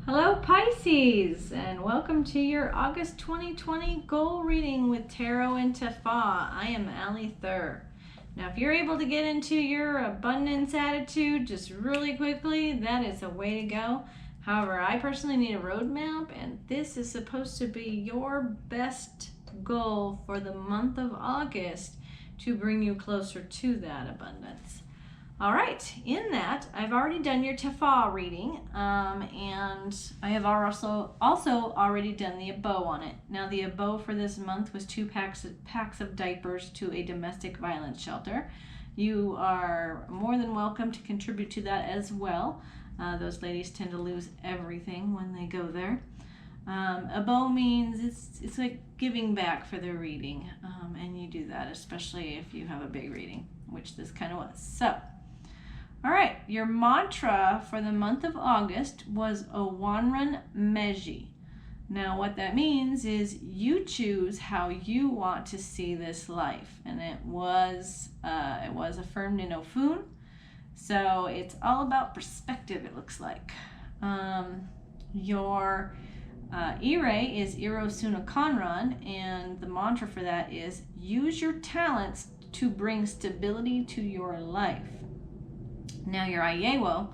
Hello Pisces, and welcome to your August 2020 goal reading with Tarot and Dafa. I am Allie Thur. Now if you're able to get into your abundance attitude just really quickly, that is a way to go. However, I personally need a roadmap, and this is supposed to be your best goal for the month of August to bring you closer to that abundance. All right, in that, I've already done your Dafa reading, and I have also already done the abo on it. Now, the abo for this month was 2 packs of diapers to a domestic violence shelter. You are more than welcome to contribute to that as well. Those ladies tend to lose everything when they go there. Abo means it's like giving back for their reading, and you do that, especially if you have a big reading, which this kind of was. So. All right, your mantra for the month of August was Owanran Meji. Now what that means is you choose how you want to see this life. And it was affirmed in Ofun. So it's all about perspective, it looks like. Your Ire is Iro Suna Conran, and the mantra for that is use your talents to bring stability to your life. Now your Ayewo,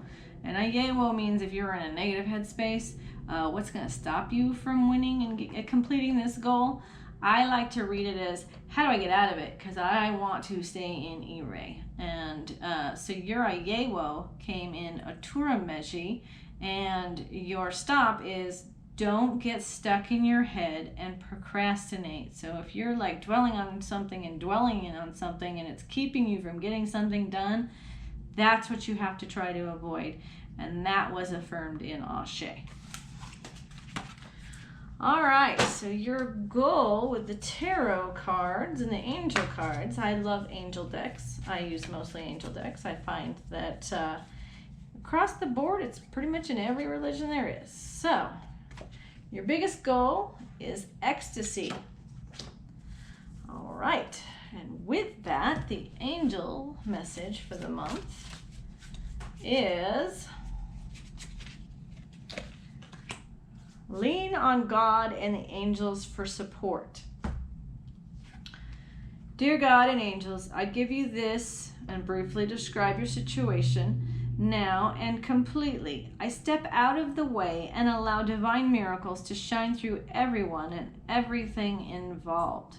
and Ayewo means if you're in a negative headspace, what's going to stop you from winning and completing this goal? I like to read it as, how do I get out of it? Because I want to stay in Ire. And so your Ayewo came in Atura Meji, and your stop is don't get stuck in your head and procrastinate. So if you're like dwelling on something and it's keeping you from getting something done, that's what you have to try to avoid, and that was affirmed in Ashe. All right, so your goal with the tarot cards and the angel cards, I love angel decks. I use mostly angel decks. I find that across the board, it's pretty much in every religion there is. So your biggest goal is ecstasy. All right. And with that, the angel message for the month is lean on God and the angels for support. Dear God and angels, I give you this and briefly describe your situation now and completely. I step out of the way and allow divine miracles to shine through everyone and everything involved.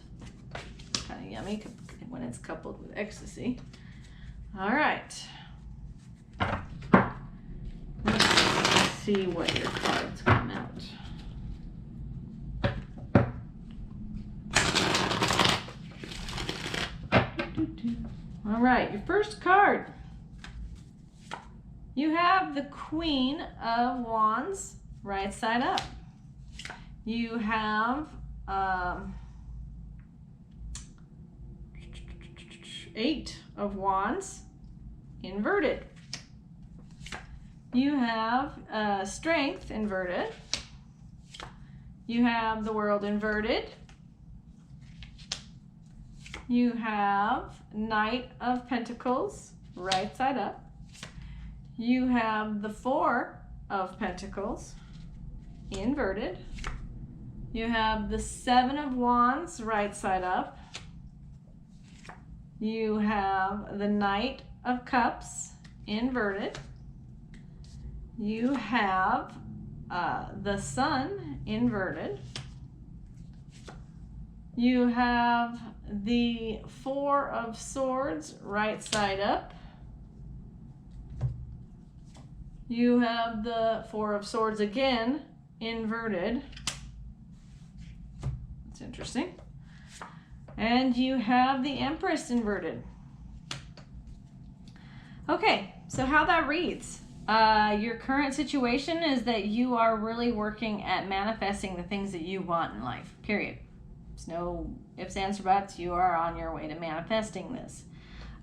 Kind of yummy when it's coupled with ecstasy. All right. Let's see what your cards come out. All right, your first card. You have the Queen of Wands right side up. You have 8 of Wands inverted. You have Strength inverted. You have the World inverted. You have Knight of Pentacles right side up. You have the 4 of Pentacles inverted. You have the 7 of Wands right side up. You have the Knight of Cups inverted. You have the Sun inverted. You have the 4 of Swords right side up. You have the 4 of Swords again inverted. That's interesting. And you have the Empress inverted. Okay, so how that reads. Your current situation is that you are really working at manifesting the things that you want in life, period. There's no ifs, ands, or buts. You are on your way to manifesting this.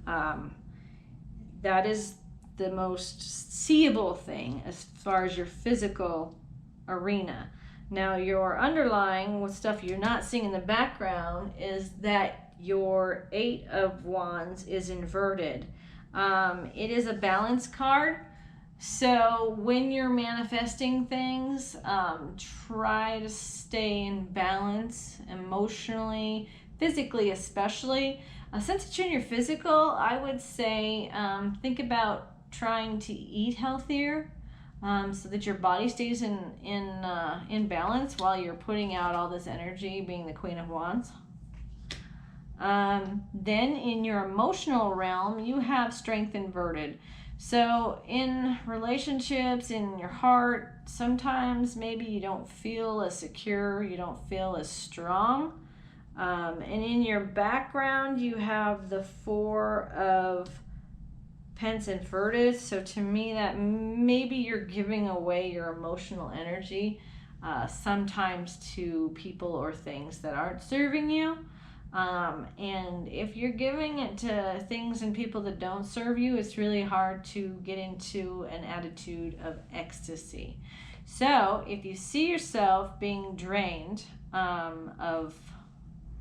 That is the most seeable thing as far as your physical arena. Now, your underlying with stuff you're not seeing in the background is that your 8 of Wands is inverted. It is a balance card. So when you're manifesting things, try to stay in balance emotionally, physically especially. Since it's in your physical, I would say think about trying to eat healthier, so that your body stays in balance while you're putting out all this energy, being the Queen of Wands. Then in your emotional realm, you have strength inverted. So in relationships, in your heart, sometimes maybe you don't feel as secure, you don't feel as strong. And in your background, you have the Four of Pence inverted. So to me, that maybe you're giving away your emotional energy sometimes to people or things that aren't serving you. And if you're giving it to things and people that don't serve you, it's really hard to get into an attitude of ecstasy. So if you see yourself being drained of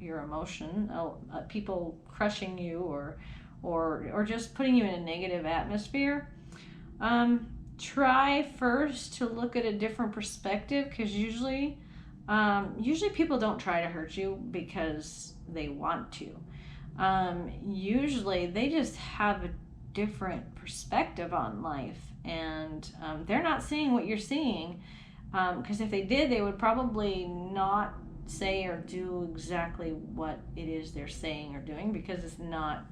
your emotion, people crushing you or just putting you in a negative atmosphere, try first to look at a different perspective, because usually people don't try to hurt you because they want to. Usually they just have a different perspective on life, and they're not seeing what you're seeing, because if they did, they would probably not say or do exactly what it is they're saying or doing, because it's not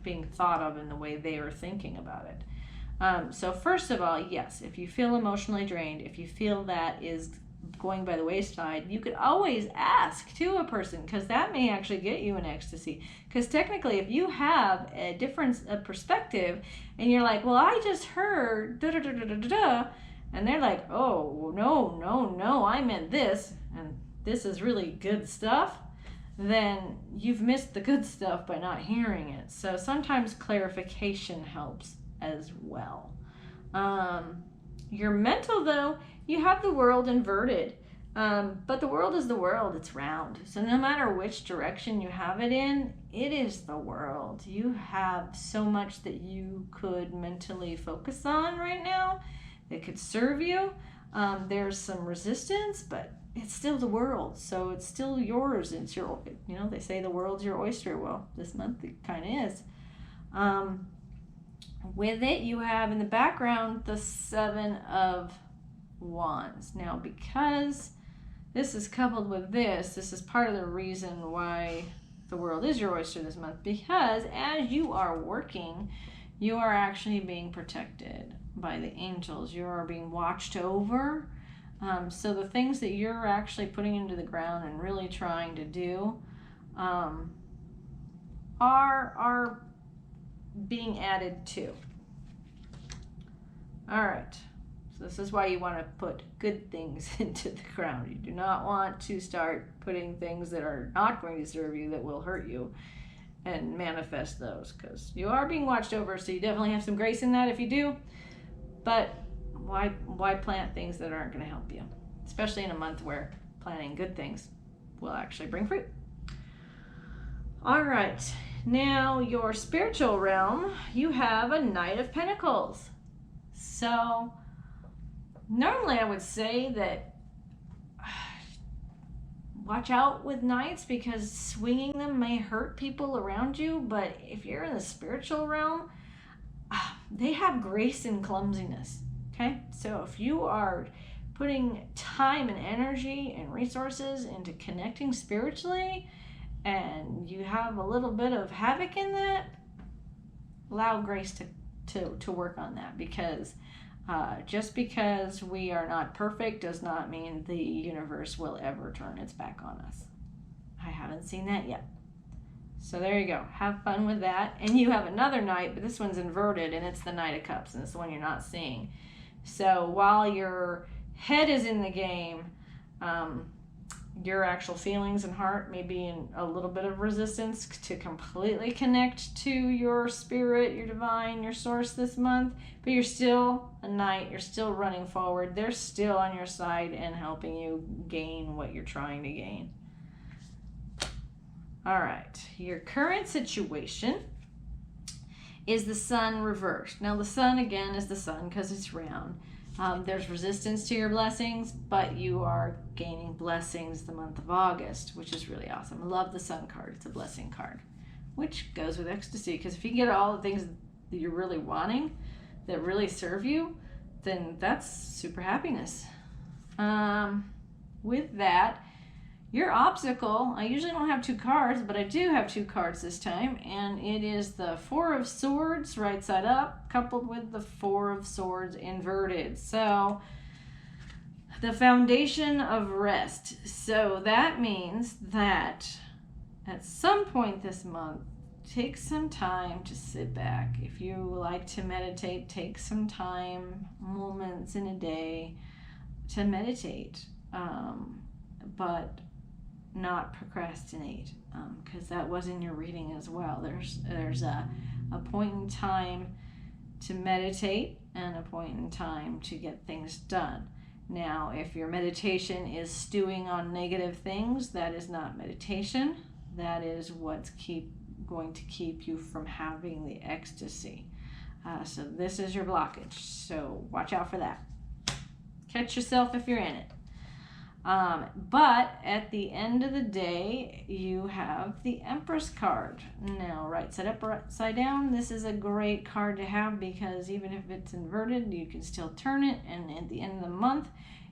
being thought of in the way they are thinking about it. So first of all, yes, if you feel emotionally drained, if you feel that is going by the wayside, you could always ask to a person, because that may actually get you an ecstasy. Because technically, if you have a difference of perspective and you're like, well, I just heard da da da da da da, and they're like, oh, no, I meant this, and this is really good stuff, then you've missed the good stuff by not hearing it. So sometimes clarification helps as well. Your mental, though, you have the world inverted. But the world is the world, it's round. So no matter which direction you have it in, it is the world. You have so much that you could mentally focus on right now that could serve you. There's some resistance, but it's still the world. So it's still yours. It's your, they say the world's your oyster. Well, this month it kind of is. With it, you have in the background the Seven of Wands. Now, because this is coupled with this is part of the reason why the world is your oyster this month, because as you are working, you are actually being protected by the angels. You are being watched over. So the things that you're actually putting into the ground and really trying to do are being added to. All right. So this is why you want to put good things into the ground. You do not want to start putting things that are not going to serve you, that will hurt you, and manifest those, because you are being watched over. So you definitely have some grace in that if you do. But why plant things that aren't going to help you, especially in a month where planting good things will actually bring fruit. All right. Now, your spiritual realm, you have a Knight of Pentacles. So normally I would say that watch out with knights, because swinging them may hurt people around you. But if you're in the spiritual realm, they have grace and clumsiness. Okay, so if you are putting time and energy and resources into connecting spiritually, and you have a little bit of havoc in that, allow grace to work on that, because just because we are not perfect does not mean the universe will ever turn its back on us. I haven't seen that yet. So there you go. Have fun with that. And you have another knight, but this one's inverted, and it's the Knight of Cups, and it's the one you're not seeing. So while your head is in the game, your actual feelings and heart may be in a little bit of resistance to completely connect to your spirit, your divine, your source this month. But you're still a knight. You're still running forward. They're still on your side and helping you gain what you're trying to gain. All right. Your current situation is the sun reversed. Now the sun, again, is the sun because it's round. There's resistance to your blessings, but you are gaining blessings the month of August, which is really awesome. I love the sun card. It's a blessing card, which goes with ecstasy, because if you get all the things that you're really wanting that really serve you, then that's super happiness. With that, your obstacle, I usually don't have two cards, but I do have two cards this time, and it is the Four of Swords right side up coupled with the Four of Swords inverted. So the foundation of rest. So that means that at some point this month, take some time to sit back. If you like to meditate, take some time, moments in a day to meditate, but not procrastinate, because that was in your reading as well. There's a point in time to meditate and a point in time to get things done. Now, if your meditation is stewing on negative things, that is not meditation. That is what's going to keep you from having the ecstasy. So this is your blockage. So watch out for that. Catch yourself if you're in it. But at the end of the day, you have the Empress card. Now, right side up, right side down, this is a great card to have, because even if it's inverted, you can still turn it, and at the end of the month,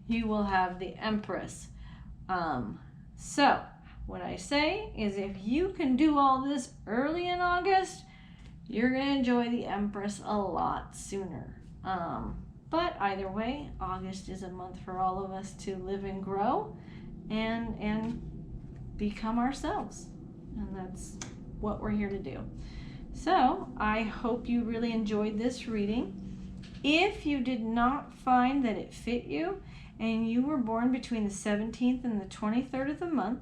you will have the Empress. So what I say is, if you can do all this early in August, you're going to enjoy the Empress a lot sooner. But either way, August is a month for all of us to live and grow and become ourselves. And that's what we're here to do. So I hope you really enjoyed this reading. If you did not find that it fit you, and you were born between the 17th and the 23rd of the month,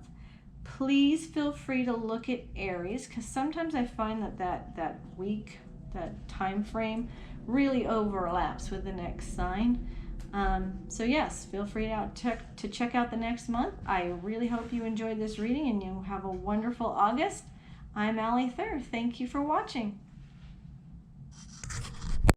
please feel free to look at Aries, because sometimes I find that week, that time frame, really overlaps with the next sign. So yes, feel free to check out the next month. I really hope you enjoyed this reading and you have a wonderful August. I'm Allie Thur. Thank you for watching.